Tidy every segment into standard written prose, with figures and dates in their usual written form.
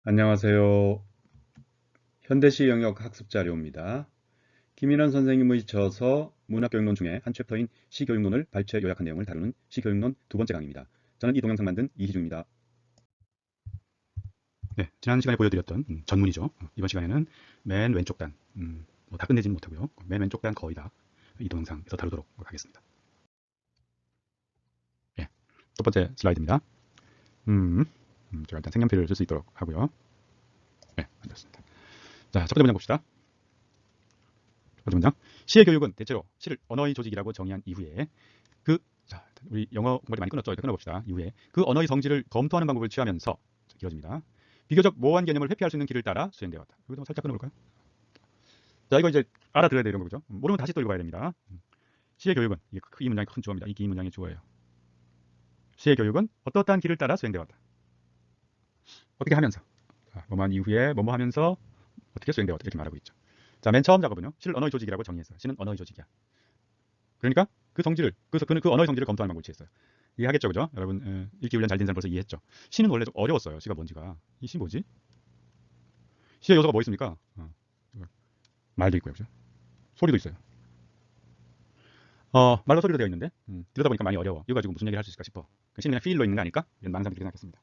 안녕하세요. 현대시 영역 학습 자료입니다. 김인환 선생님의 저서 문학교육론 중에 한 챕터인 시교육론을 발췌 요약한 내용을 다루는 시교육론 두 번째 강의입니다. 저는 이 동영상 만든 이희주입니다. 네, 지난 시간에 보여드렸던 전문이죠. 이번 시간에는 맨 왼쪽 단, 다 끝내지는 못하고요. 맨 왼쪽 단 거의 다 이 동영상에서 다루도록 하겠습니다. 예, 첫 번째 슬라이드입니다. 제가 일단 색연필을 쓸 수 있도록 하고요. 네, 앉았습니다. 자, 첫 번째 문장 봅시다. 첫 번째 문장. 시의 교육은 대체로 시를 언어의 조직이라고 정의한 이후에 우리 영어 공부할 때 많이 끊었죠. 일단 끊어봅시다. 이후에 그 언어의 성질을 검토하는 방법을 취하면서 길어집니다. 비교적 모호한 개념을 회피할 수 있는 길을 따라 수행되어 왔다. 여기도 살짝 끊어볼까요? 자, 이거 이제 알아들어야 돼요. 이런 거죠. 모르면 다시 또 읽어야 됩니다. 시의 교육은 이 문장이 큰 주어입니다. 이 긴 문장의 주어예요. 시의 교육은 어떠한 길을 따라 수행되어 왔다. 어떻게 하면서, 뭐만 이후에 뭐뭐 하면서 어떻게 수행되어 왔다 이렇게 말하고 있죠. 자, 맨 처음 작업은요. 시를 언어의 조직이라고 정의했어요. 시는 언어의 조직이야. 그러니까 그 성질을, 그래서 그 언어의 성질을 검토하는 방법을 취했어요. 이해하겠죠, 그죠? 여러분, 읽기 훈련 잘 된 사람 벌써 이해했죠? 시는 원래 좀 어려웠어요. 시가 뭔지가. 이 시 뭐지? 시의 요소가 뭐 있습니까? 말도 있고요, 그죠? 소리도 있어요. 말과 소리로 되어 있는데, 들여다 보니까 많이 어려워. 이거 가지고 무슨 얘기를 할 수 있을까 싶어. 시는 그냥 필로 있는 거 아닐까? 이런 망상들이 생각했습니다.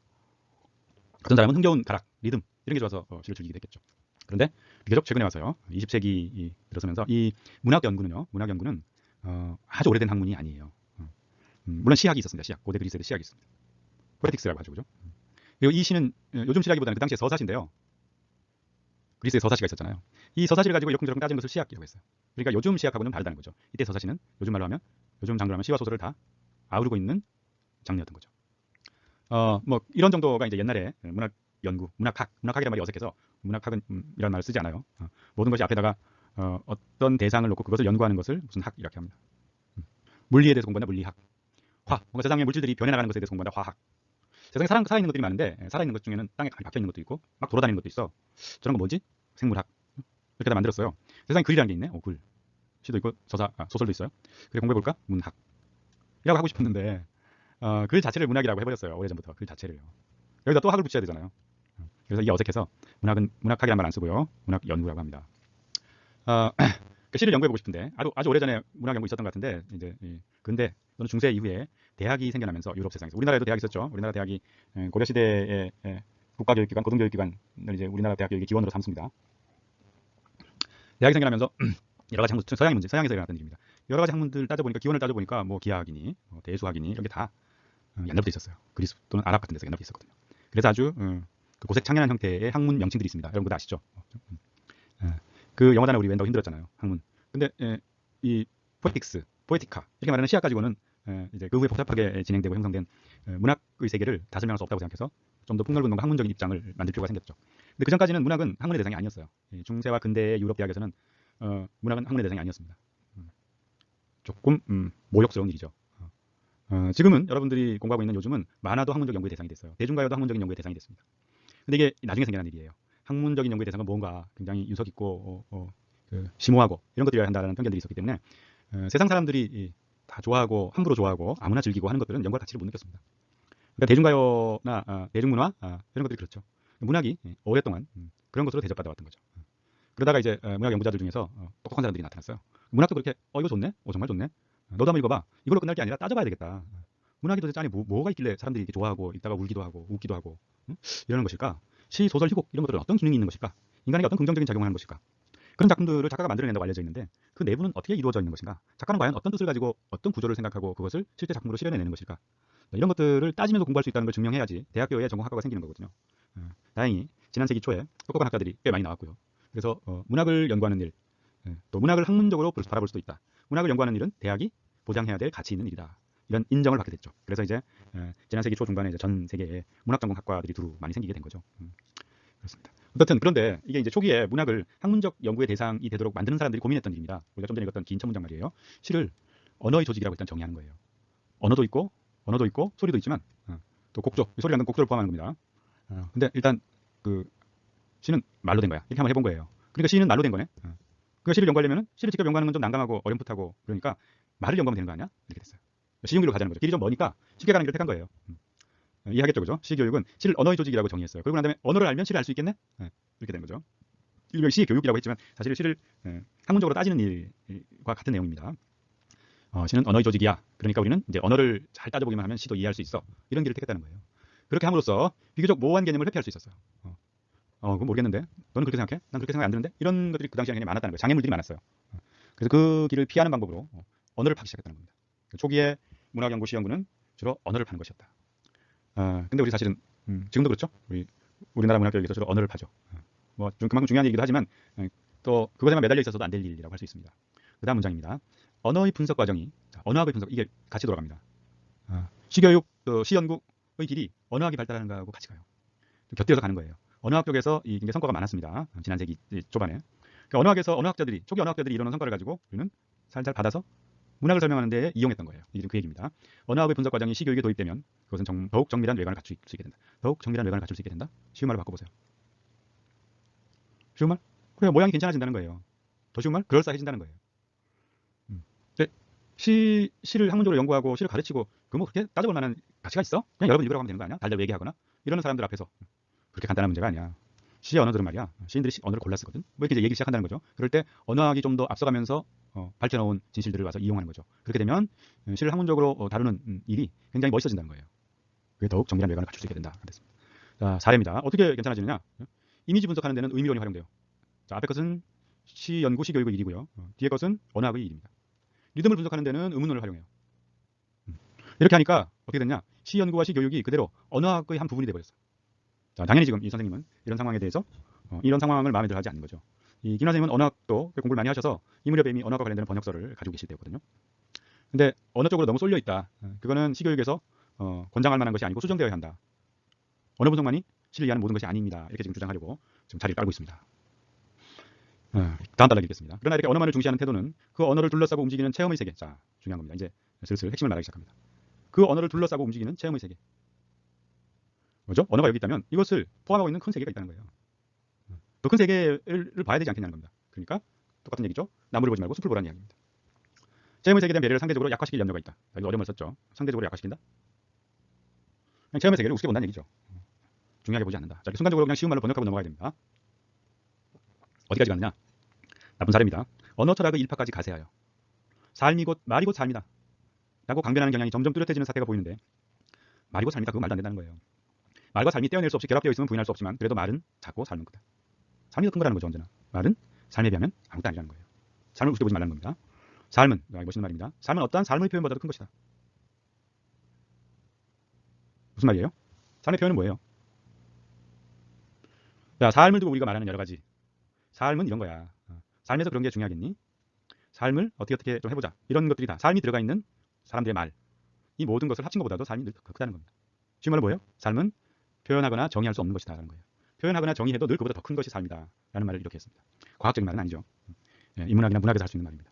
어떤 사람은 흥겨운 가락, 리듬 이런 게 좋아서 시를 즐기게 됐겠죠. 그런데 비교적 최근에 와서요, 20세기 들어서면서 이 문학 연구는 아주 오래된 학문이 아니에요. 물론 시학이 있었습니다. 시학, 고대 그리스에도 시학이 있습니다. 포에틱스라고 하죠, 그죠? 그리고 이 시는 요즘 시라기보다는 그 당시에 서사시인데요. 그리스에 서사시가 있었잖아요. 이 서사시를 가지고 이러쿵저러쿵 따지는 것을 시학이라고 했어요. 그러니까 요즘 시학하고는 다르다는 거죠. 이때 서사시는 요즘 말로 하면, 요즘 장르로 하면 시와 소설을 다 아우르고 있는 장르였던 거죠. 뭐 이런 정도가 이제 옛날에 문학 연구, 문학학이라는 말이 어색해서 문학학은 이런 말을 쓰지 않아요. 모든 것이 앞에다가 어떤 대상을 놓고 그것을 연구하는 것을 무슨 학 이렇게 합니다. 물리에 대해서 공부한다 물리학. 뭔가 세상의 물질들이 변해나가는 것에 대해서 공부한다 화학. 세상에 살아있는 것들이 많은데 살아있는 것 중에는 땅에 박혀있는 것도 있고 막 돌아다니는 것도 있어. 저런 거 뭐지? 생물학. 이렇게 다 만들었어요. 세상에 글이라는 게 있네. 글. 시도 있고 소설도 있어요. 그래 공부해볼까? 문학. 이라고 하고 싶었는데 글 자체를 문학이라고 해버렸어요. 오래전부터 글 자체를요. 여기다 또 학을 붙여야 되잖아요. 그래서 이게 어색해서 문학학이라는 말 안 쓰고요. 문학 연구라고 합니다. 그 시를 연구해보고 싶은데 아주 오래전에 문학 연구 있었던 것 같은데 이제 근대 또는 중세 이후에 대학이 생겨나면서 유럽 세상에서 우리나라에도 대학이 있었죠. 우리나라 대학이 고려 시대의 국가교육기관, 고등교육기관을 이제 우리나라 대학 교육의 기원으로 삼습니다. 대학이 생겨나면서 여러 가지 학문, 서양에서 일어났던 일입니다. 여러 가지 학문들 따져보니까 기원을 따져보니까 뭐 기하학이니 대수학이니 이런 게 다 옛날부터 있었어요. 그리스 또는 아랍 같은 데서 옛날부터 있었거든요. 그래서 아주 그 고색 창연한 형태의 학문 명칭들이 있습니다. 여러분 다 아시죠? 그 영어 단어 우리 왠더 힘들었잖아요. 학문. 근데 이 포에틱스, 포에티카 이렇게 말하는 시학 가지고는 이제 그 후에 복잡하게 진행되고 형성된 문학의 세계를 다 설명할 수 없다고 생각해서 좀 더 폭넓은 뭔가 학문적인 입장을 만들 필요가 생겼죠. 근데 그 전까지는 문학은 학문의 대상이 아니었어요. 중세와 근대의 유럽 대학에서는 문학은 학문의 대상이 아니었습니다. 조금 모욕스러운 일이죠. 지금은 여러분들이 공부하고 있는 요즘은 만화도 학문적 연구의 대상이 됐어요. 대중가요도 학문적인 연구의 대상이 됐습니다. 근데 이게 나중에 생겨난 일이에요. 학문적인 연구의 대상은 뭔가 굉장히 유서 깊고 심오하고 이런 것들이어야 한다는 편견들이 있었기 때문에 세상 사람들이 다 좋아하고 함부로 좋아하고 아무나 즐기고 하는 것들은 연구할 가치를 못 느꼈습니다. 그러니까 대중가요나 대중문화 이런 것들이 그렇죠. 문학이 오랫동안 그런 것으로 대접받아왔던 거죠. 그러다가 이제 문학 연구자들 중에서 똑똑한 사람들이 나타났어요. 문학도 그렇게 이거 좋네? 정말 좋네? 너도 한번 읽어봐. 이걸로 끝날 게 아니라 따져봐야 되겠다. 문학이 도대체 안에 뭐가 있길래 사람들이 이렇게 좋아하고 읽다가 울기도 하고 웃기도 하고 이러는 것일까? 시, 소설, 희곡 이런 것들은 어떤 기능이 있는 것일까? 인간에게 어떤 긍정적인 작용을 하는 것일까? 그런 작품들을 작가가 만들어낸다고 알려져 있는데 그 내부는 어떻게 이루어져 있는 것인가? 작가는 과연 어떤 뜻을 가지고 어떤 구조를 생각하고 그것을 실제 작품으로 실현해내는 것일까? 이런 것들을 따지면서 공부할 수 있다는 걸 증명해야지 대학교에 전공학과가 생기는 거거든요. 다행히 지난 세기 초에 똑똑한 학자들이 꽤 많이 나왔고요. 그래서 문학을 연구하는 일, 또 문학을 학문적으로 바라볼 수도 있다. 문학을 연구하는 일은 대학이 보장해야 될 가치 있는 일이다. 이런 인정을 받게 됐죠. 그래서 이제 지난 세기 초 중반에 이제 전 세계에 문학 전공 학과들이 두루 많이 생기게 된 거죠. 그렇습니다. 어쨌든 그런데 이게 이제 초기에 문학을 학문적 연구의 대상이 되도록 만드는 사람들이 고민했던 일입니다. 우리가 좀 전에 읽었던 긴 첫 문장 말이에요. 시를 언어의 조직이라고 일단 정의하는 거예요. 언어도 있고 소리도 있지만 또 곡조, 소리라는 건 곡조를 포함하는 겁니다. 근데 일단 그 시는 말로 된 거야. 이렇게 한번 해본 거예요. 그러니까 시는 말로 된 거네. 그 시를 연구하려면 시를 직접 연구하는 건 좀 난감하고 어렴풋하고 그러니까 말을 연구하면 되는 거 아니야? 이렇게 됐어요. 시용기로 가자는 거죠. 길이 좀 머니까 쉽게 가는 길을 택한 거예요. 이해하겠죠, 그죠? 시교육은 시를 언어의 조직이라고 정의했어요. 그러고 난 다음에 언어를 알면 시를 알 수 있겠네? 이렇게 된 거죠. 일명 시교육이라고 했지만 사실 시를 학문적으로 따지는 일과 같은 내용입니다. 시는 언어의 조직이야. 그러니까 우리는 이제 언어를 잘 따져보기만 하면 시도 이해할 수 있어. 이런 길을 택했다는 거예요. 그렇게 함으로써 비교적 모호한 개념을 회피할 수 있었어요. 그건 모르겠는데 너는 그렇게 생각해? 난 그렇게 생각 안 드는데 이런 것들이 그 당시에 굉장히 많았다는 거예요. 장애물들이 많았어요. 그래서 그 길을 피하는 방법으로 언어를 파기 시작했다는 겁니다. 초기에 문학연구, 시연구는 주로 언어를 파는 것이었다. 근데 우리 사실은 지금도 그렇죠. 우리나라 문학교육에서 주로 언어를 파죠. 좀 그만큼 중요한 얘기도 하지만 또 그것에만 매달려 있어서도 안 될 일이라고 할 수 있습니다. 그 다음 문장입니다. 언어의 분석 과정이 언어학의 분석 이게 같이 돌아갑니다. 시교육, 시연구의 길이 언어학이 발달하는 거하고 같이 가요. 곁들여서 가는 거예요. 언어학 쪽에서 이 굉장히 성과가 많았습니다. 지난 세기 초반에. 그러니까 언어학에서 초기 언어학자들이 이루는 성과를 가지고 우리는 살살 받아서 문학을 설명하는 데 이용했던 거예요. 이게 그 얘기입니다. 언어학의 분석 과정이 시교육에 도입되면 그것은 더욱 정밀한 외관을 갖출 수 있게 된다. 더욱 정밀한 외관을 갖출 수 있게 된다. 쉬운 말로 바꿔보세요. 쉬운 말? 그래, 모양이 괜찮아진다는 거예요. 더 쉬운 말? 그럴싸해진다는 거예요. 근데 시를 학문적으로 연구하고 시를 가르치고 그 뭐 그렇게 따져볼 만한 가치가 있어? 그냥 여러분 읽으라고 하면 되는 거 아니야? 달달 얘기하거나 이러는 사람들 앞에서 그렇게 간단한 문제가 아니야. 시의 언어들은 말이야. 시인들이 언어를 골라 쓰거든. 뭐 이렇게 이제 얘기 시작한다는 거죠. 그럴 때 언어학이 좀 더 앞서가면서 밝혀놓은 진실들을 와서 이용하는 거죠. 그렇게 되면 시를 학문적으로 다루는 일이 굉장히 멋있어진다는 거예요. 그게 더욱 정밀한 외관을 갖출 수 있게 된다. 그랬습니다. 자, 사례입니다. 어떻게 괜찮아지느냐? 이미지 분석하는 데는 의미론이 활용돼요. 자, 앞에 것은 시 연구, 시교육의 일이고요. 뒤에 것은 언어학의 일입니다. 리듬을 분석하는 데는 의문론을 활용해요. 이렇게 하니까 어떻게 됐냐? 시 연구와 시 교육이 그대로 언어학의 한 부분이 돼버렸어요. 자, 당연히 지금 이 선생님은 이런 상황에 대해서 이런 상황을 마음에 들어 하지 않는 거죠. 이 김 선생님은 언어학도 공부를 많이 하셔서 이 무렵에 이미 언어학과 관련되는 번역서를 가지고 계실 때였거든요. 근데 언어 쪽으로 너무 쏠려 있다. 그거는 시교육에서 권장할 만한 것이 아니고 수정되어야 한다. 언어 분석만이 시를 이해하는 모든 것이 아닙니다. 이렇게 지금 주장하려고 지금 자리를 깔고 있습니다. 다음 단락 읽겠습니다. 그러나 이렇게 언어만을 중시하는 태도는 그 언어를 둘러싸고 움직이는 체험의 세계. 자, 중요한 겁니다. 이제 슬슬 핵심을 말하기 시작합니다. 그 언어를 둘러싸고 움직이는 체험의 세계. 뭐죠? 언어가 여기 있다면 이것을 포함하고 있는 큰 세계가 있다는 거예요. 그 큰 세계를 봐야 되지 않겠냐는 겁니다. 그러니까 똑같은 얘기죠. 나무를 보지 말고 숲을 보라는 이야기입니다. 체험의 세계에 대한 배려를 상대적으로 약화시킬 염려가 있다. 자, 이거 어려운 말 썼죠. 상대적으로 약화시킨다? 그냥 체험의 세계를 우습게 본다는 얘기죠. 중요하게 보지 않는다. 자, 이렇게 순간적으로 그냥 쉬운 말로 번역하고 넘어가야 됩니다. 어디까지 갔느냐? 나쁜 사례입니다. 언어 철학의 일파까지 가세하여 삶이 곧 말이 곧 삶이다 라고 강변하는 경향이 점점 뚜렷해지는 사태가 보이는데 말이 곧 삶이다. 그건 말도 안 된다는 거예요. 말과 삶이 떼어낼 수 없이 결합되어 있으면 부인할 수 없지만 그래도 말은 작고 삶은 크다. 삶이 더 큰 거라는 거죠. 언제나. 말은 삶에 비하면 아무것도 아니라는 거예요. 삶을 우습게 보지 말라는 겁니다. 삶은, 멋있는 말입니다. 삶은 어떠한 삶의 표현보다도 큰 것이다. 무슨 말이에요? 삶의 표현은 뭐예요? 자, 삶을 두고 우리가 말하는 여러 가지. 삶은 이런 거야. 삶에서 그런 게 중요하겠니? 삶을 어떻게 좀 해보자. 이런 것들이 다 삶이 들어가 있는 사람들의 말. 이 모든 것을 합친 것보다도 삶이 늘 크다는 겁니다. 쉬운 말로 뭐예요? 삶은 표현하거나 정의할 수 없는 것이다 라는 거예요. 표현하거나 정의해도 늘 그보다 더 큰 것이 삶이다 라는 말을 이렇게 했습니다. 과학적인 말은 아니죠. 인문학이나 문학에서 할 수 있는 말입니다.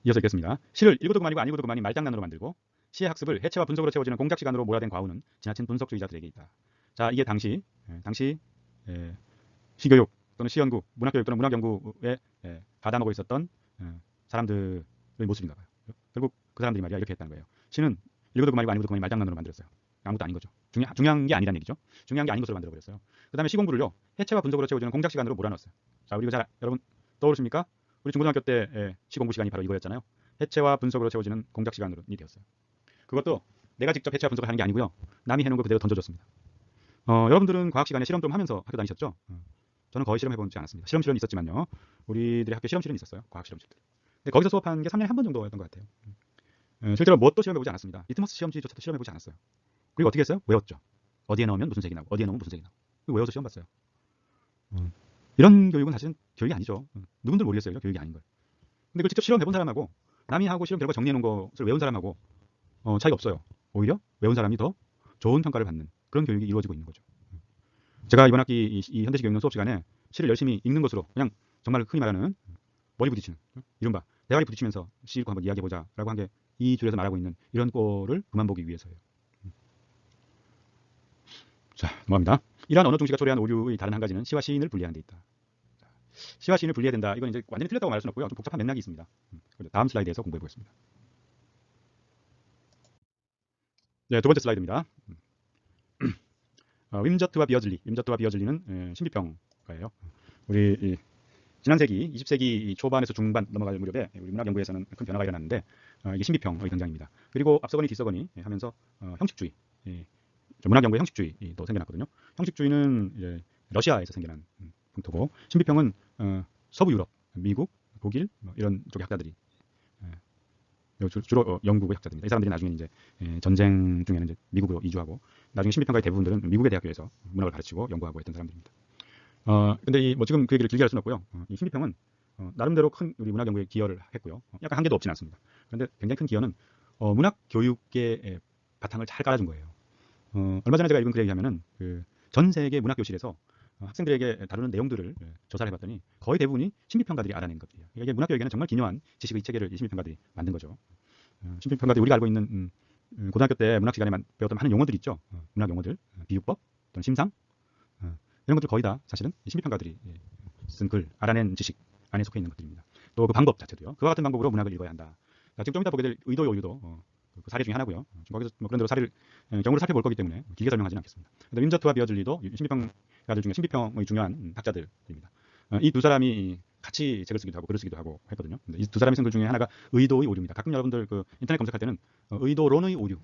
이어서 읽겠습니다. 시를 읽어도 그만이고 안 읽어도 그만인 말장난으로 만들고 시의 학습을 해체와 분석으로 채워지는 공작 시간으로 몰아댄 과오는 지나친 분석주의자들에게 있다. 자, 이게 당시 시교육 또는 시연구, 문학교육 또는 문학연구에 가담하고 있었던 사람들의 모습인가 봐요. 결국 그 사람들이 말이야 이렇게 했다는 거예요. 시는 읽어도 그만이고 안 읽어도 그만인 말장난으로 만들었어요. 아무것도 아닌 거죠. 중요한 게 아니라는 얘기죠. 중요한 게 아닌 것으로 만들어버렸어요. 그 다음에 시공부를요. 해체와 분석으로 채워지는 공작 시간으로 몰아넣었어요. 자, 우리 여러분 떠오르십니까? 우리 중고등학교 때 시공부 시간이 바로 이거였잖아요. 해체와 분석으로 채워지는 공작 시간으로 되었어요. 그것도 내가 직접 해체와 분석을 하는 게 아니고요. 남이 해놓은 거 그대로 던져줬습니다. 여러분들은 과학 시간에 실험 좀 하면서 학교 다니셨죠? 저는 거의 실험해보지 않았습니다. 실험실은 있었지만요. 우리들의 학교 실험실은 있었어요. 과학 실험실들. 근데 거기서 수업한 게 3년에 한 번 정도였던 것 같아요. 실제로 뭣도 실험해보지 않았습니다. 리트머스 시험지조차도 실험해보지 않았어요. 그리고 어떻게 했어요? 외웠죠. 어디에 넣으면 무슨 색이 나고 어디에 넣으면 무슨 색이 나고 외워서 시험 봤어요. 이런 교육은 사실은 교육이 아니죠. 누군들 모르겠어요. 교육이 아닌 걸. 근데 그걸 직접 실험해본 사람하고 남이 하고 실험 결과 정리해놓은 것을 외운 사람하고 차이가 없어요. 오히려 외운 사람이 더 좋은 평가를 받는 그런 교육이 이루어지고 있는 거죠. 제가 이번 학기 이 현대시 교육론 수업 시간에 시를 열심히 읽는 것으로 그냥 정말 흔히 말하는 머리 부딪히는 이른바 대가리 부딪히면서 시 읽고 한번 이야기해보자 라고 한 게 이 줄에서 말하고 있는 이런 꼴을 그만 보기 위해서예요. 자, 넘어갑니다. 이러한 언어 중시가 초래한 오류의 다른 한 가지는 시와 시인을 분리하는 데 있다. 시와 시인을 분리해야 된다. 이건 이제 완전히 틀렸다고 말할 수는 없고요. 좀 복잡한 맥락이 있습니다. 다음 슬라이드에서 공부해 보겠습니다. 네, 두 번째 슬라이드입니다. 윈저트와 비어즐리는 신비평가예요. 우리 지난 세기 20세기 초반에서 중반 넘어갈 무렵에 우리 문학 연구에서는 큰 변화가 일어났는데 이게 신비평의 등장입니다. 뒤서거니 뒤서거니 하면서 형식주의, 문학 연구의 형식주의도 생겨났거든요. 형식주의는 이제 러시아에서 생겨난 풍토고, 신비평은 서부 유럽, 미국, 독일 이런 쪽의 학자들이 주로 영국의 학자들입니다. 이 사람들이 나중에 이제 전쟁 중에는 이제 미국으로 이주하고, 나중에 신비평가의 대부분들은 미국의 대학교에서 문학을 가르치고 연구하고 했던 사람들입니다. 근데 뭐 지금 그 얘기를 길게 할 수는 없고요. 이 신비평은 나름대로 큰 우리 문학 연구에 기여를 했고요. 약간 한계도 없지는 않습니다. 그런데 굉장히 큰 기여는 문학 교육의 바탕을 잘 깔아준 거예요. 얼마 전에 제가 읽은 그 얘기하면은 전 세계 문학 교실에서 학생들에게 다루는 내용들을 조사를 해봤더니 거의 대부분이 신비평가들이 알아낸 것들이에요. 이게 문학 교육에는 정말 기묘한 지식의 체계를 이 신비평가들이 만든 거죠. 신비평가들이 우리가 알고 있는 고등학교 때 문학 시간에 배웠던 많은 용어들 있죠. 문학 용어들, 비유법, 또는 심상, 이런 것들 거의 다 사실은 신비평가들이 쓴 글, 알아낸 지식 안에 속해 있는 것들입니다. 또 그 방법 자체도요. 그와 같은 방법으로 문학을 읽어야 한다. 지금 좀 이따 보게 될 의도의 오류도 그 사례 중에 하나고요. 거기서 뭐 그런 대로 사례를 경우를 살펴볼 거기 때문에 길게 설명하지는 않겠습니다. 윈저트와 비어즐리도 신비평가들 중에 신비평의 중요한 학자들입니다. 이 두 사람이 같이 책을 쓰기도 하고 글을 쓰기도 하고 했거든요. 이 두 사람이 쓴 글 중에 하나가 의도의 오류입니다. 가끔 여러분들 그 인터넷 검색할 때는 의도론의 오류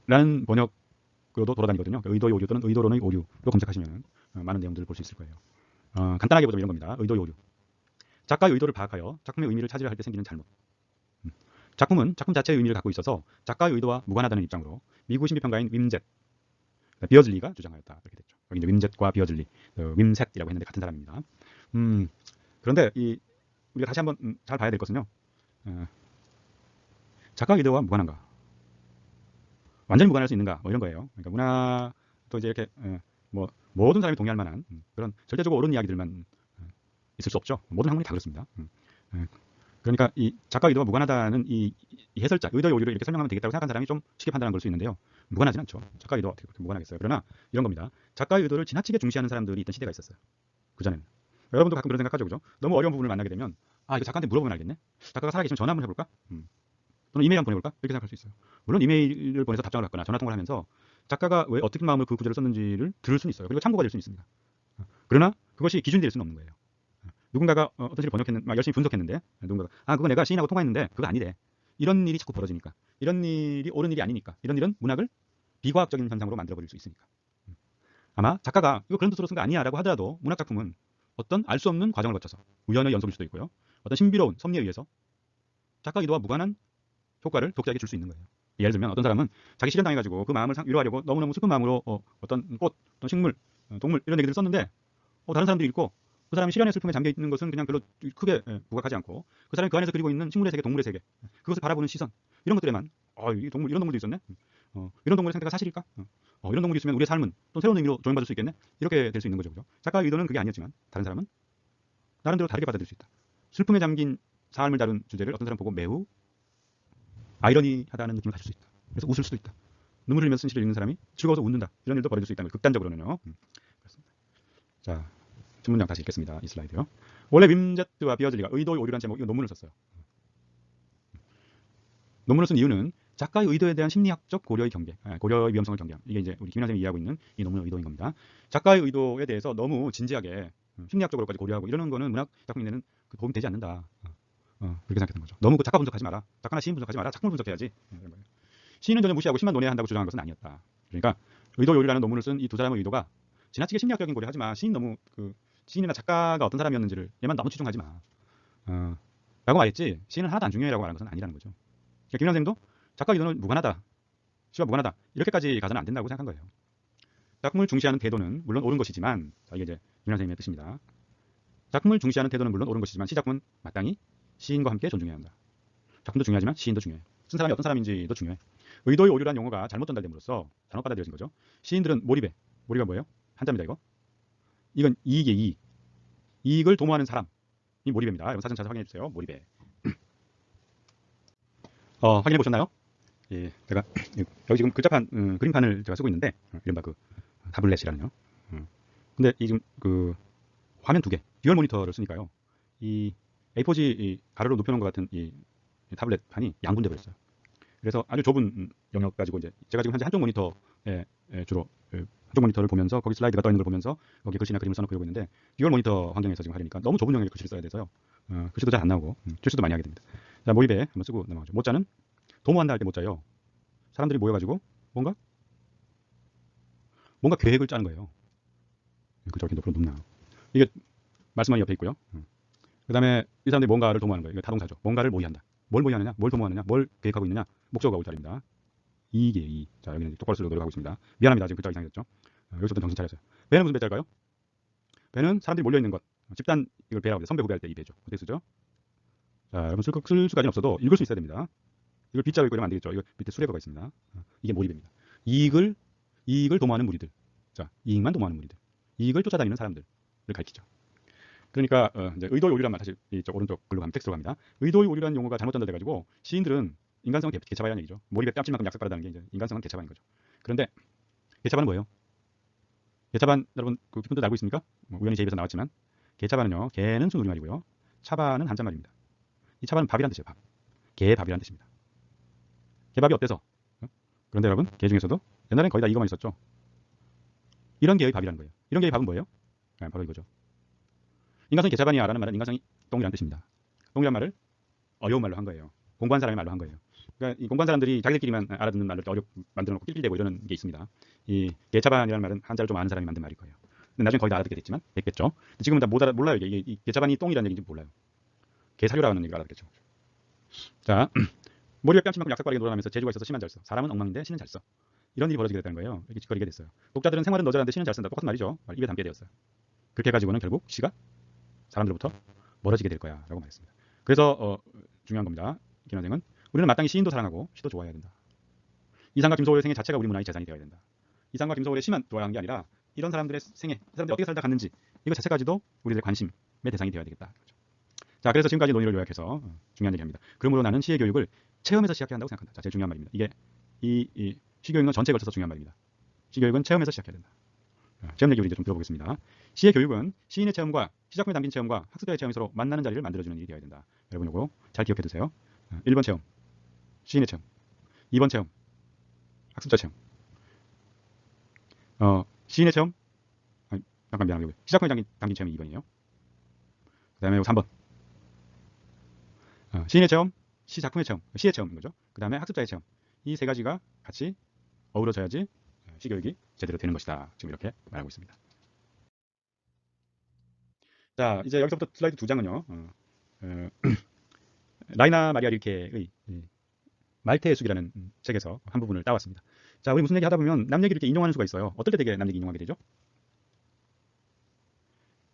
라는 번역으로도 돌아다니거든요. 의도의 오류 또는 의도론의 오류로 검색하시면 많은 내용들을 볼 수 있을 거예요. 간단하게 보자면 이런 겁니다. 의도의 오류. 작가의 의도를 파악하여 작품의 의미를 찾으려 할 때 생기는 잘못. 작품은 작품 자체의 의미를 갖고 있어서 작가의 의도와 무관하다는 입장으로 미국 신비평가인 비어즐리가 주장하였다. 이렇게 됐죠. 여기 이제 윈젯과 비어즐리, 윈셋이라고 했는데 같은 사람입니다. 그런데 우리가 다시 한번 잘 봐야 될 것은요. 작가의 의도와 무관한가? 완전히 무관할 수 있는가? 뭐 이런 거예요. 그러니까 문학도 이제 이렇게 뭐 모든 사람이 동의할 만한 그런 절대적으로 옳은 이야기들만 있을 수 없죠. 모든 학문이 다 그렇습니다. 그러니까 이 작가 의도와 무관하다는 이 해설자, 의도의 오류를 이렇게 설명하면 되겠다고 생각한 사람이 좀 쉽게 판단한 걸 수 있는데요. 무관하진 않죠. 작가 의도가 어떻게 그렇게 무관하겠어요. 그러나 이런 겁니다. 작가의 의도를 지나치게 중시하는 사람들이 있던 시대가 있었어요. 그전에는. 여러분도 가끔 그런 생각하죠. 그죠? 너무 어려운 부분을 만나게 되면 이거 작가한테 물어보면 알겠네. 작가가 살아계시면 전화 한번 해볼까? 또는 이메일 한번 보내볼까? 이렇게 생각할 수 있어요. 물론 이메일을 보내서 답장을 받거나 전화 통화를 하면서 작가가 왜 어떻게 마음을 그 구절을 썼는지를 들을 수는 있어요. 그리고 참고가 될 수는 있습니다. 그러나 그것이 기준이 될 수는 없는 거예요. 누군가가 어떤 시를 번역했는데 막 열심히 분석했는데 누군가가 그거 내가 시인하고 통화했는데 그거 아니래. 이런 일이 자꾸 벌어지니까. 이런 일이 옳은 일이 아니니까. 이런 일은 문학을 비과학적인 현상으로 만들어버릴 수 있으니까. 아마 작가가 이거 그런 뜻으로 쓴 거 아니야 라고 하더라도 문학 작품은 어떤 알 수 없는 과정을 거쳐서 우연의 연속일 수도 있고요. 어떤 신비로운 섭리에 의해서 작가 의도와 무관한 효과를 독자에게 줄 수 있는 거예요. 예를 들면 어떤 사람은 자기 실현당해가지고 그 마음을 위로하려고 너무너무 슬픈 마음으로 어떤 꽃, 어떤 식물, 동물 이런 얘기들을 썼는데 다른 사람들이 읽고 그 사람이 실현의 슬픔에 잠겨 있는 것은 그냥 별로 크게 부각하지 않고 그 사람이 그 안에서 그리고 있는 식물의 세계, 동물의 세계, 그것을 바라보는 시선 이런 것들에만 이 동물 이런 동물도 있었네. 이런 동물의 상태가 사실일까? 이런 동물이 있으면 우리의 삶은 또 새로운 의미로 조명받을 수 있겠네. 이렇게 될 수 있는 거죠, 그죠? 작가의 의도는 그게 아니었지만 다른 사람은 나름대로 다르게 받아들일 수 있다. 슬픔에 잠긴 삶을 다룬 주제를 어떤 사람 보고 매우 아이러니하다는 느낌을 가질 수 있다. 그래서 웃을 수도 있다. 눈물을 흘리면서 쓴 시를 읽는 사람이 즐거워서 웃는다. 이런 일도 벌어질 수 있다는 거예요. 극단적으로는요. 그렇습니다. 자, 첫 문장 다시 읽겠습니다. 이 슬라이드요. 원래 윈젯과 비어즐리가 의도의 오류란 제목, 이거 논문을 썼어요. 논문을 쓴 이유는 작가의 의도에 대한 심리학적 고려의 경계, 고려의 위험성을 경계함. 이게 이제 우리 김윤아 선생님이 이해하고 있는 이 논문의 의도인 겁니다. 작가의 의도에 대해서 너무 진지하게 심리학적으로까지 고려하고 이러는 거는 문학 작품에 내는 도움이 되지 않는다. 그렇게 생각했던 거죠. 너무 그 작가 분석하지 마라. 작가나 시인 분석하지 마라. 작품을 분석해야지. 시인은 전혀 무시하고 시만 논해야 한다고 주장한 것은 아니었다. 그러니까 의도의 오류라는 논문을 쓴 이 두 사람의 의도가 지나치게 심리학적인 고려하지 마. 시인 너무 시인이나 작가가 어떤 사람이었는지를 얘만 너무 치중하지 마. 라고 말했지 시인은 하나도 안 중요해라고 말하는 것은 아니라는 거죠. 그러니까 김윤아 선생님도 작가 의도는 무관하다. 시와 무관하다. 이렇게까지 가서는 안 된다고 생각한 거예요. 작품을 중시하는 태도는 물론 옳은 것이지만 이게 이제 김윤아 선생님의 뜻입니다. 작품을 중시하는 태도는 물론 옳은 것이지만 시작품은 마땅히 시인과 함께 존중해야 한다. 작품도 중요하지만 시인도 중요해. 쓴 사람이 어떤 사람인지도 중요해. 의도의 오류란 용어가 잘못 전달됨으로써 잘못 받아들여진 거죠. 시인들은 몰입이 뭐예요? 한자입니다 이거. 이건 이익의 이익. 이익을 도모하는 사람이 몰입입니다. 여러분 사전 찾아 확인해 주세요. 몰입에. 확인해 보셨나요? 예, 제가 여기 지금 글자판 그림판을 제가 쓰고 있는데 이른바 그 타블렛이라는요. 근데 이 지금 그 화면 두 개, 듀얼 모니터를 쓰니까요. 이 A4지 가로로 눕혀놓은 것 같은 이 타블렛판이 양분돼 버렸어요. 그래서 아주 좁은 영역 가지고 이제 제가 지금 현재 한쪽 모니터에 주로 한쪽 모니터를 보면서 거기 슬라이드가 떠 있는 걸 보면서 거기 글씨나 그림을 써놓고 이러고 있는데 듀얼 모니터 환경에서 지금 하려니까 너무 좁은 영역의 글씨를 써야 돼서요. 글씨도 잘 안 나오고 실수도 많이 하게 됩니다. 자, 모의배 한번 쓰고 넘어가죠. 모자는 도모한다 할 때 모자요. 사람들이 모여가지고 뭔가 계획을 짜는 거예요. 그죠? 이렇게 높으로 높나. 이게 말씀만이 옆에 있고요. 그 다음에 이 사람들이 뭔가를 도모하는 거예요. 이거 타동사죠. 뭔가를 모의한다. 뭘 모의하느냐? 뭘 도모하느냐? 뭘 계획하고 있느냐? 목적어가 올 자리입니다. 이게 이. 자, 여기는 똑바로 쓰려고 노력하고 있습니다. 미안합니다. 지금 글자가 이상해졌죠? 여기서부터 정신 차렸어요. 배는 무슨 배자일까요? 배는 사람들이 몰려있는 것. 집단 이걸 배라고 해요. 선배 후배할 때 이 배죠. 어떻게 쓰죠? 자, 여러분 쓸 수까지는 없어도 읽을 수 있어야 됩니다. 이걸 빗자고 읽고 이러면 안 되겠죠. 이거 밑에 수레버가 있습니다. 이게 몰입입니다. 이익을 도모하는 무리들. 자, 이익만 도모하는 무리들. 이익을 쫓아다니는 사람들을 가리키죠. 그러니까 이제 의도의 오류란 말 사실 이쪽 오른쪽 글로 가면 텍스트로 갑니다. 의도의 오류라는 용어가 잘못 전달돼가지고 시인들은 인간성은 개차반이라는 얘기죠. 몰입에 뺨칠만큼 약삭바르다는 게 이제 인간성은 개차반인 거죠. 그런데 개차반은 뭐예요? 개차반 여러분 그 깊은 뜻 알고 있습니까? 우연히 제 입에서 나왔지만 개차반은요. 개는 순우리말이고요. 차반은 한자말입니다. 이 차반은 밥이란 뜻이에요. 밥. 개밥이란 뜻입니다. 개밥이 어때서? 그런데 여러분 개 중에서도 옛날엔 거의 다 이거만 있었죠. 이런 개의 밥이라는 거예요. 이런 개의 밥은 뭐예요? 바로 이거죠. 인간성이 개차반이야 라는 말은 인간성이 똥이라는 뜻입니다. 똥이란 말을 어려운 말로 한 거예요. 공부한 사람이 말로 한 거예요. 그러니까 이 공부한 사람들이 자기들끼리만 알아듣는 말을 만들어 놓고 낄낄대고 이러는 게 있습니다. 이 개차반이라는 말은 한자를 좀 아는 사람이 만든 말일 거예요. 근데 나중에 거의 다 알아듣게 됐지만 됐겠죠. 지금은 다 몰라요. 이게 이 개차반이 똥이라는 얘기인지 몰라요. 개사료라는 얘기를 알아듣겠죠. 자, 머리에 뺨치만큼 약삭빠르게 놀아나면서 재주가 있어서 시만 잘 써. 사람은 엉망인데 시는 잘 써. 이런 일이 벌어지게 됐다는 거예요. 이렇게 짓거리게 됐어요. 독자들은 생활은 너절한데 시는 잘 쓴다. 똑같은 말이죠. 입에 담게 되었어요. 그렇게 해가지고는 결국 시가 사람들로부터 멀어지게 될 거야 라고 말했습니다. 그래서 중요한 겁니다. 김원생은 우리는 마땅히 시인도 사랑하고 시도 좋아해야 된다. 이상과 김소월의 생애 자체가 우리 문화의 재산이 되어야 된다. 이상과 김소월의 시만 좋아하는 게 아니라 이런 사람들의 생애, 이 사람들이 어떻게 살다 갔는지 이거 자체까지도 우리들의 관심의 대상이 되어야 되겠다. 자, 그래서 지금까지 논의를 요약해서 중요한 얘기합니다. 그러므로 나는 시의 교육을 체험에서 시작해야 한다고 생각한다. 자, 제일 중요한 말입니다. 이게 이 시교육은 전체에 걸쳐서 중요한 말입니다. 시교육은 체험에서 시작해야 된다. 체험 얘기 우리 이제 좀 들어보겠습니다. 시의 교육은 시인의 체험과 시작품에 담긴 체험과 학습자의 체험이 서로 만나는 자리를 만들어주는 일이 되어야 된다. 여러분 이거 잘 기억해 두세요. 1번 체험, 시인의 체험. 2번 체험, 학습자 체험. 시인의 체험, 잠깐 미안하고요. 시작품에 담긴 체험이 2번이에요. 그 다음에 3번. 시인의 체험, 시작품의 체험, 시의 체험인 거죠. 그 다음에 학습자의 체험. 이 세 가지가 같이 어우러져야지 시교육이 제대로 되는 것이다. 지금 이렇게 말하고 있습니다. 자, 이제 여기서부터 슬라이드 2장은요. 라이나 마리아 릴케의 말테의 숲이라는 책에서 한 부분을 따왔습니다. 자, 우리 무슨 얘기 하다 보면 남 얘기를 이렇게 인용하는 수가 있어요. 어떨 때 되게 남 얘기 인용하게 되죠?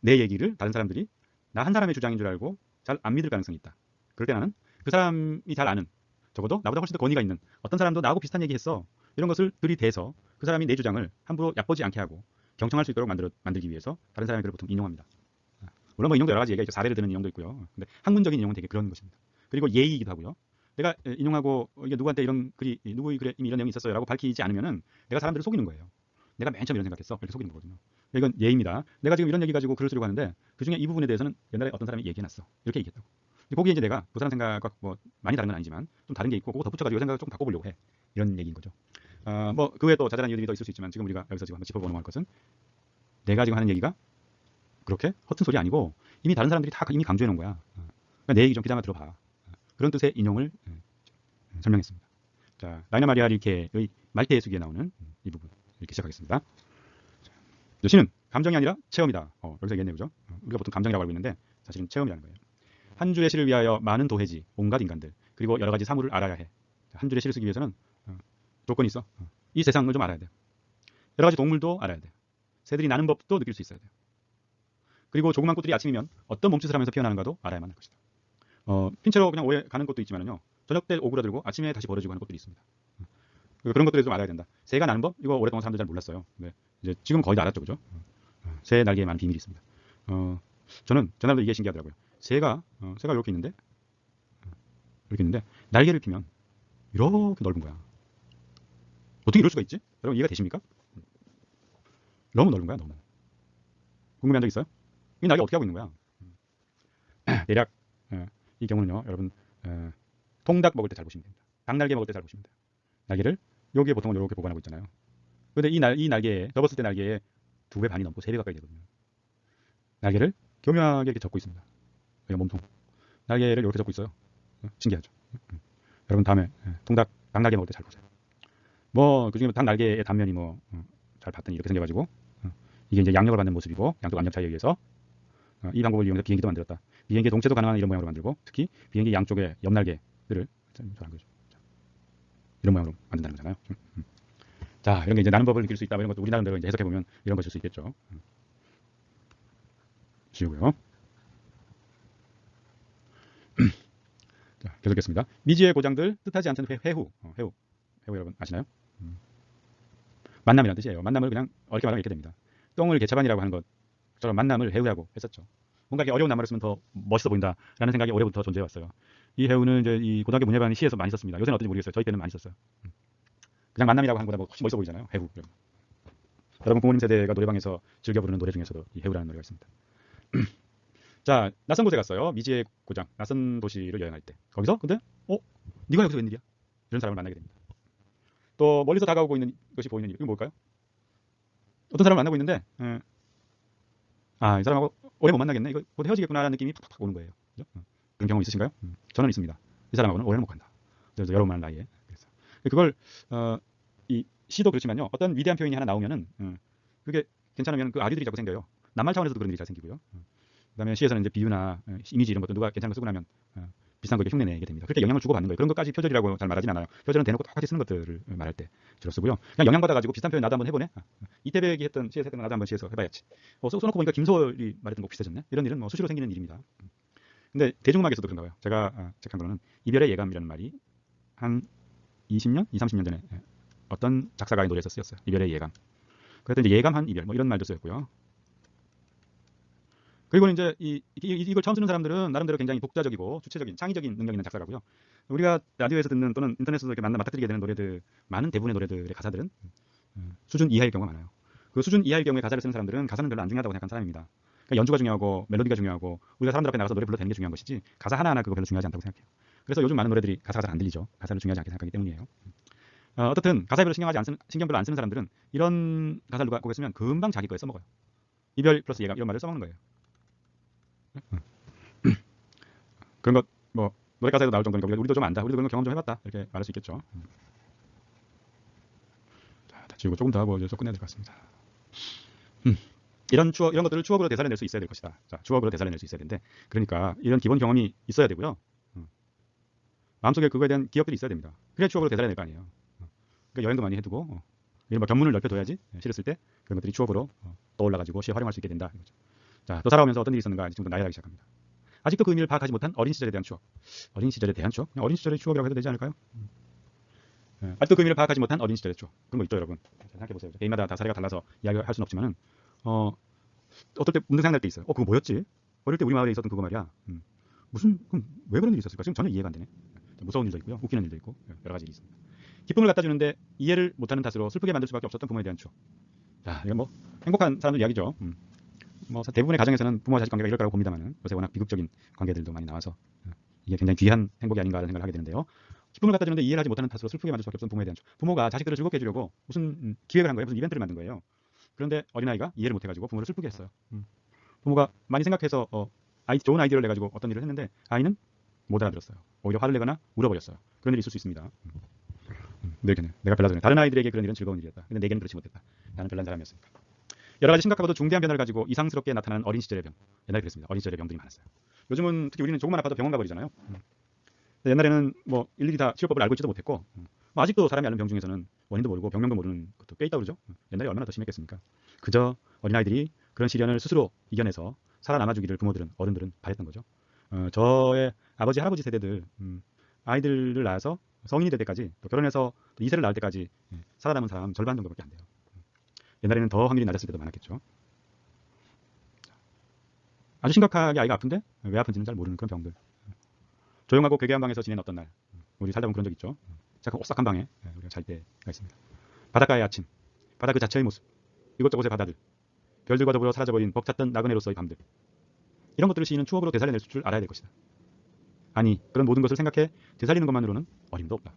내 얘기를 다른 사람들이 나 한 사람의 주장인 줄 알고 잘 안 믿을 가능성이 있다. 그럴 때 나는 그 사람이 잘 아는, 적어도 나보다 훨씬 더 권위가 있는 어떤 사람도 나하고 비슷한 얘기 했어. 이런 것을 들이대서 그 사람이 내 주장을 함부로 얕보지 않게 하고 경청할 수 있도록 만들기 위해서 다른 사람의 글을 보통 인용합니다. 물론 뭐 인용도 여러 가지 얘기가 있죠. 사례를 드는 인용도 있고요. 근데 학문적인 인용은 되게 그런 것입니다. 그리고 예의이기도 하고요. 내가 인용하고 이게 누구한테 이런 글이 누구의 글에 이미 이런 내용이 있었어요라고 밝히지 않으면은 내가 사람들을 속이는 거예요. 내가 맨 처음 이런 생각했어. 이렇게 속이는 거거든요. 이건 예의입니다. 내가 지금 이런 얘기 가지고 글을 쓰려고 하는데 그 중에 이 부분에 대해서는 옛날에 어떤 사람이 얘기해놨어. 이렇게 얘기했다고. 거기에 이제 내가 그 사람 생각과 뭐 많이 다른 건 아니지만 좀 다른 게 있고 그거 덧붙여가지고 생각을 조금 바꿔보려고 해. 이런 얘기인 거죠. 뭐 그 외에 또 자잘한 이유들이 더 있을 수 있지만 지금 우리가 여기서 지금 한번 짚어보는 것은 내가 지금 하는 얘기가 그렇게 허튼 소리 아니고 이미 다른 사람들이 다 이미 강조해 놓은 거야. 그러니까 내 얘기 좀 귀담아 들어봐. 그런 뜻의 인용을 설명했습니다. 자, 라이나 마리아 릴케의 말테의 숲에 나오는 이 부분 이렇게 시작하겠습니다. 시는 감정이 아니라 체험이다. 여기서 얘기했네요, 그죠? 우리가 보통 감정이라고 알고 있는데 사실은 체험이라는 거예요. 한 줄의 시를 위하여 많은 도해지, 온갖 인간들, 그리고 여러 가지 사물을 알아야 해. 한 줄의 시를 쓰기 위해서는 조건이 있어. 이 세상을 좀 알아야 돼. 여러 가지 동물도 알아야 돼. 새들이 나는 법도 느낄 수 있어야 돼요. 그리고 조그만 꽃들이 아침이면 어떤 몸짓을 하면서 피어나는가도 알아야만 할 것이다. 핀체로 그냥 오래 가는 꽃도 있지만요. 저녁 때 오그라들고 아침에 다시 버려지고 하는 꽃들이 있습니다. 그런 것들에 좀 알아야 된다. 새가 나는 법? 이거 오랫동안 사람들 잘 몰랐어요. 근데 이제 지금 거의 다 알았죠, 그죠? 새 날개에 많은 비밀이 있습니다. 저는 저날도 이게 신기하더라고요. 새가 이렇게 있는데 날개를 피면 이렇게 넓은 거야. 어떻게 이럴 수가 있지? 여러분 이해가 되십니까? 너무 넓은 거야, 너무. 궁금한 적 있어요? 이 날개 어떻게 하고 있는 거야? 대략 이 경우는요, 여러분 통닭 먹을 때 잘 보시면 됩니다. 닭날개 먹을 때 잘 보시면 돼요. 날개를 여기에 보통은 이렇게 보관하고 있잖아요. 근데 이 날개에 접었을 때 날개에 2배 반이 넘고 3배 가까이 되거든요. 날개를 교묘하게 이렇게 접고 있습니다. 여기가 몸통. 날개를 이렇게 접고 있어요. 신기하죠. 여러분 다음에 통닭 닭날개 먹을 때 잘 보세요. 뭐 그중에 닭 날개의 단면이 뭐 잘 봤더니 이렇게 생겨가지고 이게 이제 양력을 받는 모습이고 양쪽 압력 차이에 의해서 이 방법을 이용해서 비행기도 만들었다. 비행기 동체도 가능한 이런 모양으로 만들고 특히 비행기 양쪽에 옆날개들을 잘한 거죠. 이런 모양으로 만든다는 거잖아요. 자, 이런 게 이제 나는 법을 느낄 수 있다. 이런 것도 우리 나름대로 이제 해석해 보면 이런 것일 수 있겠죠. 지우고요. 자, 계속했습니다. 미지의 고장들 뜻하지 않던 회후. 회후 여러분 아시나요? 만남이라는 뜻이에요. 만남을 그냥 어렵게 말하면 이렇게 됩니다. 똥을 개차반이라고 하는 것처럼 만남을 회우라고 했었죠. 뭔가 이렇게 어려운 낱말을 쓰면 더 멋있어 보인다라는 생각이 올해부터 존재해 왔어요. 이 회우는 이제 이 고등학교 문예반 시에서 많이 썼습니다. 요새는 어떤지 모르겠어요. 저희 때는 많이 썼어요. 그냥 만남이라고 하는 것보다 뭐 훨씬 멋있어 보이잖아요. 회우. 여러분 부모님 세대가 노래방에서 즐겨 부르는 노래 중에서도 이 회우라는 노래가 있습니다. 자, 낯선 곳에 갔어요. 미지의 고장, 낯선 도시를 여행할 때. 거기서 근데 네가 여기서 웬일이야? 이런 사람을 만나게 됩니다. 또 멀리서 다가오고 있는 것이 보이는 일. 이건 뭘까요? 어떤 사람을 만나고 있는데 이 사람하고 오래 못 만나겠네. 이거 곧 헤어지겠구나라는 느낌이 팍팍 오는 거예요. 그죠? 그런 경험 있으신가요? 저는 있습니다. 이 사람하고는 오래는 못 간다. 그래서 여러분 많은 나이에. 그래서 그걸 이 시도 그렇지만요. 어떤 위대한 표현이 하나 나오면은 그게 괜찮으면 그 아류들이 자꾸 생겨요. 낱말 차원에서도 그런 일이 잘 생기고요. 그다음에 시에서는 이제 비유나 이미지 이런 것도 누가 괜찮은 거 쓰고 나면 비싼 거에 흉내내게 됩니다. 그렇게 영향을 주고받는 거예요. 그런 것까지 표절이라고 잘 말하진 않아요. 표절은 대놓고 똑같이 쓰는 것들을 말할 때 주로 쓰고요. 그냥 영향받아가지고 비슷한 표현 나도 한번 해보네. 이태백이 했던 시에서 했던 거 나도 한번 시에서 해봐야지. 써놓고 보니까 김소월이 말했던 거 비슷해졌네. 이런 일은 뭐 수시로 생기는 일입니다. 근데 대중음악에서도 그런가 봐요. 제가 책한 거는 이별의 예감이라는 말이 한 20년, 20, 30년 전에 어떤 작사가의 노래에서 쓰였어요. 이별의 예감. 그래서 이제 예감한 이별 뭐 이런 말도 쓰였고요. 그리고 이제 이걸 처음 쓰는 사람들은 나름대로 굉장히 독자적이고 주체적인 창의적인 능력 있는 작사가고요. 우리가 라디오에서 듣는 또는 인터넷에서 이렇게 맡아드리게 되는 노래들 많은 대부분의 노래들의 가사들은 수준 이하일 경우가 많아요. 그 수준 이하일 경우에 가사를 쓰는 사람들은 가사는 별로 안 중요하다고 생각하는 사람입니다. 그러니까 연주가 중요하고 멜로디가 중요하고 우리가 사람들 앞에 나가서 노래 불러도 되는 게 중요한 것이지 가사 하나하나 그거 별로 중요하지 않다고 생각해요. 그래서 요즘 많은 노래들이 가사가 잘 안 들리죠. 가사를 중요하지 않게 생각하기 때문이에요. 어떻든 가사에 별로 신경 별로 안 쓰는 사람들은 이런 가사를 누가 곡에 쓰면 금방 자기 거에 써먹어요. 이별 플러스 예감 이런 말을 써먹는 거예요. 그런 것 뭐 노래 가사에도 나올 정도니까 우리도 좀 안다. 우리도 그런 거 경험 좀 해봤다. 이렇게 말할 수 있겠죠. 자, 다 지우고 조금 더 하고 이제 좀 끝내야 될 것 같습니다. 이런 것들을 추억으로 되살려낼 수 있어야 될 것이다. 자, 추억으로 되살려낼 수 있어야 되는데 그러니까 이런 기본 경험이 있어야 되고요. 마음속에 그거에 대한 기억들이 있어야 됩니다. 그래야 추억으로 되살려낼 거 아니에요. 그러니까 여행도 많이 해두고 이런 견문을 넓혀둬야지 시를 쓸 때 그런 것들이 추억으로 떠올라가지고 시에 활용할 수 있게 된다. 이거죠. 자, 또 살아오면서 어떤 일이 있었는가 지금부터 나열하기 시작합니다. 아직도 그 의미를 파악하지 못한 어린 시절에 대한 추억. 어린 시절에 대한 추억? 그냥 어린 시절의 추억이라고 해도 되지 않을까요? 아직도 그 의미를 파악하지 못한 어린 시절의 추억. 그런 거 있죠, 여러분. 생각해보세요. 개인마다 다 사례가 달라서 이야기할 수는 없지만은 어떨 때 문득 생각날 때 있어요. 그거 뭐였지? 어릴 때 우리 마을에 있었던 그거 말이야. 그럼 왜 그런 일이 있었을까? 지금 전혀 이해가 안 되네. 무서운 일도 있고요. 웃기는 일도 있고 여러 가지 일이 있습니다. 기쁨을 갖다 주는데 이해를 못하는 탓으로 슬프게 만들 수밖에 없었던 부모에 대한 추억. 자, 이건 뭐 행복한 사람들 이야기죠. 뭐 대부분의 가정에서는 부모와 자식 관계가 이럴 거라고 봅니다만 요새 워낙 비극적인 관계들도 많이 나와서 이게 굉장히 귀한 행복이 아닌가라는 생각을 하게 되는데요. 기쁨을 갖다 주는데 이해를 하지 못하는 탓으로 슬프게 만들 수밖에 없었던 부모에 대한 추억. 부모가 자식들을 즐겁게 해주려고 무슨 기획을 한 거예요. 무슨 이벤트를 만든 거예요. 그런데 어린아이가 이해를 못해가지고 부모를 슬프게 했어요. 부모가 많이 생각해서 좋은 아이디어를 내가지고 어떤 일을 했는데 아이는 못 알아들었어요. 오히려 화를 내거나 울어버렸어요. 그런 일이 있을 수 있습니다. 내가 별나서네. 다른 아이들에게 그런 일은 즐거운 일이었다. 근데 내게는 그렇지 못했다. 나는 별난 사람이었으니까. 여러 가지 심각하고도 중대한 변화를 가지고 이상스럽게 나타나는 어린 시절의 병. 옛날에 그랬습니다. 어린 시절의 병들이 많았어요. 요즘은 특히 우리는 조금만 아파도 병원 가버리잖아요. 옛날에는 뭐 일일이 다 치료법을 알고 있지도 못했고 뭐 아직도 사람이 앓는 병 중에서는 원인도 모르고 병명도 모르는 것도 꽤 있다고 그러죠. 옛날에 얼마나 더 심했겠습니까? 그저 어린아이들이 그런 시련을 스스로 이겨내서 살아남아주기를 부모들은 어른들은 바랬던 거죠. 저의 아버지 할아버지 세대들 아이들을 낳아서 성인이 될 때까지 또 결혼해서 또 2세를 낳을 때까지 살아남은 사람 절반 정도밖에 안 돼요. 옛날에는 더 확률이 낮았을 때도 많았겠죠. 아주 심각하게 아이가 아픈데 왜 아픈지는 잘 모르는 그런 병들. 조용하고 괴괴한 방에서 지낸 어떤 날. 우리 살다 보면 그런 적 있죠. 잠깐 오싹한 방에 우리가 잘 때가 있습니다. 바닷가의 아침, 바다 그 자체의 모습, 이곳저곳의 바다들, 별들과 더불어 사라져버린 벅찼던 나그네로서의 밤들. 이런 것들을 시인은 추억으로 되살려낼 줄 알아야 될 것이다. 아니, 그런 모든 것을 생각해 되살리는 것만으로는 어림도 없다.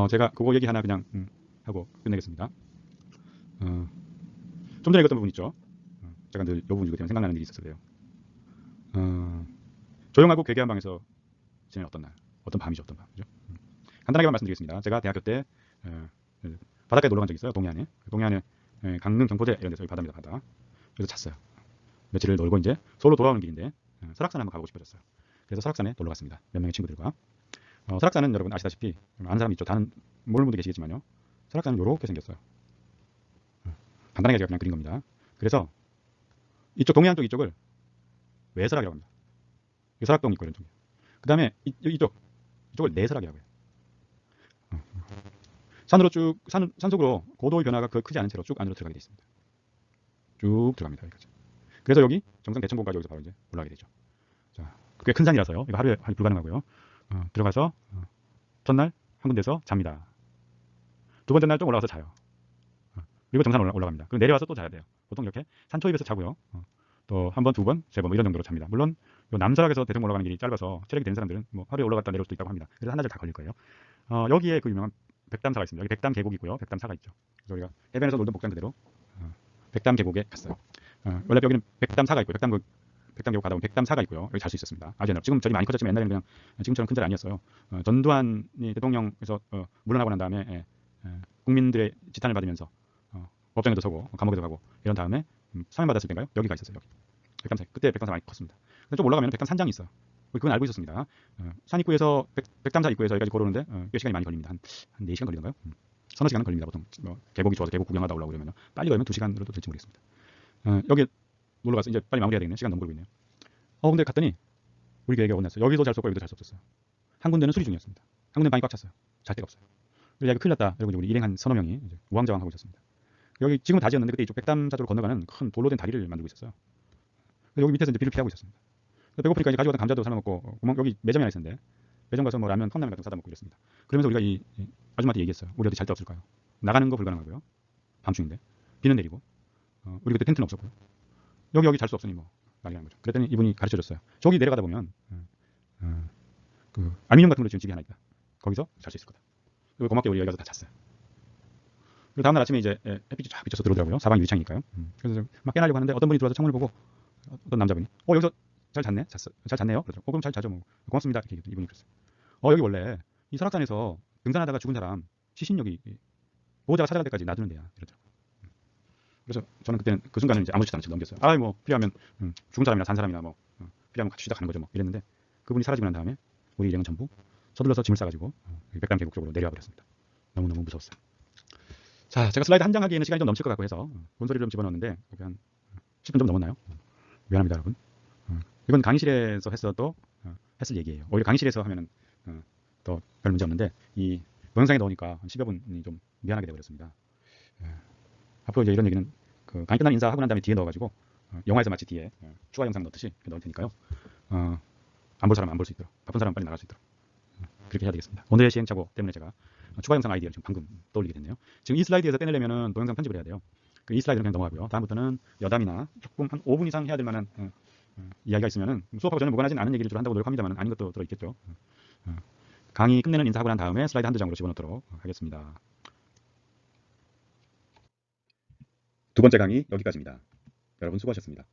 제가 그거 얘기 하나 그냥 하고 끝내겠습니다. 좀 전에 읽었던 부분 있죠. 제가 늘 이 부분 읽을 때 생각나는 일이 있어서 그래요. 조용하고 괴괴한 방에서 지낸 어떤 날, 어떤 밤이죠, 어떤 밤이죠. 간단하게만 말씀드리겠습니다. 제가 대학교 때 바닷가에 놀러 간 적이 있어요. 동해안에. 동해안에 강릉, 경포대 이런 데서 바다입니다, 바다. 그래서 잤어요. 며칠을 놀고 이제 서울로 돌아오는 길인데 설악산 한번 가보고 싶어졌어요. 그래서 설악산에 놀러 갔습니다. 몇 명의 친구들과. 설악산은 여러분 아시다시피 아는 사람이 있죠. 다른 모르는 분도 계시겠지만요. 설악산은 이렇게 생겼어요. 간단하게 제가 그냥 그린 겁니다. 그래서 이쪽 동해안 쪽 이쪽을 외설악이라고 합니다. 설악동 있고 이런 쪽이. 그 다음에 이쪽을 내설악이라고 해요. 산으로 쭉 산속으로 고도의 변화가 크지 않은 채로 쭉 안으로 들어가게 되어 있습니다. 쭉 들어갑니다. 여기까지. 그래서 여기 정상 대천봉까지 여기서 바로 이제 올라가게 되죠. 자, 꽤 큰 산이라서요. 이거 하루에 불가능하고요. 들어가서 첫날 한 군데서 잡니다. 두 번째 날 좀 올라가서 자요. 그리고 정상 올라갑니다. 그리고 내려와서 또 자야 돼요. 보통 이렇게 산 초입에서 자고요. 또 한 번, 두 번, 세 번 이런 정도로 잡니다. 물론 요 남설악에서 대청 올라가는 길이 짧아서 체력이 되는 사람들은 뭐 하루에 올라갔다 내려올 수도 있다고 합니다. 그래서 한나절 다 걸릴 거예요. 여기에 그 유명한 백담사가 있습니다. 여기 백담 계곡이 있고요. 백담사가 있죠. 그래서 우리가 해변에서 놀던 복장 그대로 백담 계곡에 갔어요. 원래 여기는 백담사가 있고 백담 계곡 가다 보면 백담사가 있고요. 여기 잘 수 있었습니다. 아주 옛날. 지금 저기 많이 커졌지만 옛날에는 그냥 지금처럼 큰 자리 아니었어요. 전두환이 대통령에서 물러나고 난 다음에 국민들의 지탄을 받으면서 법정에도 서고 감옥에도 가고 이런 다음에 사면 받았을 때인가요? 여기가 있었어요. 여기. 백담사. 그때 백담사 많이 컸습니다. 근데 좀 올라가면 백담 산장이 있어요. 그건 알고 있었습니다. 산 입구에서 백담사 입구에서 여기까지 걸어오는데 꽤 시간이 많이 걸립니다. 한 4시간 걸리던가요? 서너 시간은 걸립니다. 보통 계곡이 좋아서 계곡 구경하다 올라오고 그러면 빨리 걸으면 2시간으로도 될지 모르겠습니다. 여기 놀러 가서 이제 빨리 마무리해야 되겠네. 시간 너무 걸고 있네요. 근데 갔더니 우리 계획이 어긋났어요. 여기도 잘 수 없고 여기도 잘 수 없었어요. 한 군데는 수리 중이었습니다. 한 군데는 방이 꽉 찼어요. 잘 데가 없어요. 그래서 큰일 났다. 여러분 우리 일행 한 서너 명이 이제 우왕좌왕하고 있었습니다. 여기 지금은 다 지었는데 그때 이쪽 백담사도로 건너가는 큰 돌로 된 다리를 만들고 있었어요. 여기 밑에서 이제 비를 피하고 있었습니다. 배고프니까 이제 가져왔던 감자도 사 먹고 여기 매점이 하나 있었는데 매점 가서 뭐 라면, 컵라면 같은 거 사다 먹고 이랬습니다. 그러면서 우리가 이 아줌마한테 얘기했어요. 우리 어디 잘 데 없을까요? 나가는 거 불가능하고요. 밤중인데 비는 내리고 우리 그때 텐트는 없었고요. 여기 잘 수 없으니 뭐 난리 난 거죠. 그랬더니 이분이 가르쳐 줬어요. 저기 내려가다 보면 그 알루미늄 같은 걸로 지은 집이 하나 있다. 거기서 잘 수 있을 거다. 그리고 고맙게 우리 여기 가서 다 잤어요. 그리고 다음날 아침에 이제 햇빛이 쫙 비쳐서 들어오더라고요. 사방 유리창이니까요. 그래서 막 깨나려고 하는데 어떤 분이 들어와서 창문을 보고 어떤 남자분이 여기서 잘 잤네? 잘 잤네요? 그러더라고요. 그럼 잘 자죠 뭐. 고맙습니다. 이렇게 이분이 그랬어요. 여기 원래 이 설악산에서 등산하다가 죽은 사람 시신여기 보호자가 찾아갈 때까지 놔두는 데야. 이러더라고요. 그래서 저는 그때는 그 순간은 이제 아무렇지도 않게 넘겼어요. 뭐 필요하면 죽은 사람이나 산 사람이나 뭐 필요하면 같이 쉬다 가는 거죠 뭐 이랬는데 그분이 사라지고 난 다음에 우리 일행은 전부 서둘러서 짐을 싸가지고 백담 계곡 쪽으로 내려와 버렸습니다. 너무너무 무서웠어요. 자, 제가 슬라이드 한 장 하기에는 시간이 좀 넘칠 것 같고 해서 본소리를 좀 집어넣었는데 여기 한 10분 좀 넘었나요? 미안합니다 여러분. 이건 강의실에서 했어도 했을 얘기예요. 오히려 강의실에서 하면은 더 별 문제 없는데 이 동영상에 넣으니까 한 10여 분이 좀 미안하게 되어버렸습니다. 앞으로 이제 이런 얘기는 그 강의 끝난 인사하고 난 다음에 뒤에 넣어가지고 영화에서 마치 뒤에 추가 영상 넣듯이 넣을 테니까요. 안 볼 사람 안 볼 수 있도록 바쁜 사람 빨리 나갈 수 있도록 그렇게 해야 되겠습니다. 오늘의 시행착오 때문에 제가 추가 영상 아이디어를 지금 방금 떠올리게 됐네요. 지금 이 슬라이드에서 떼내려면은 동영상 편집을 해야 돼요. 이 슬라이드는 그냥 넘어가고요. 다음부터는 여담이나 조금 한 5분 이상 해야 될 만한 이야기가 있으면은 수업하고 전혀 무관하진 않은 얘기를 좀 한다고 노력합니다만 아닌 것도 들어있겠죠. 강의 끝내는 인사하고 난 다음에 슬라이드 한두 장으로 집어넣도록 하겠습니다. 두 번째 강의 여기까지입니다. 여러분 수고하셨습니다.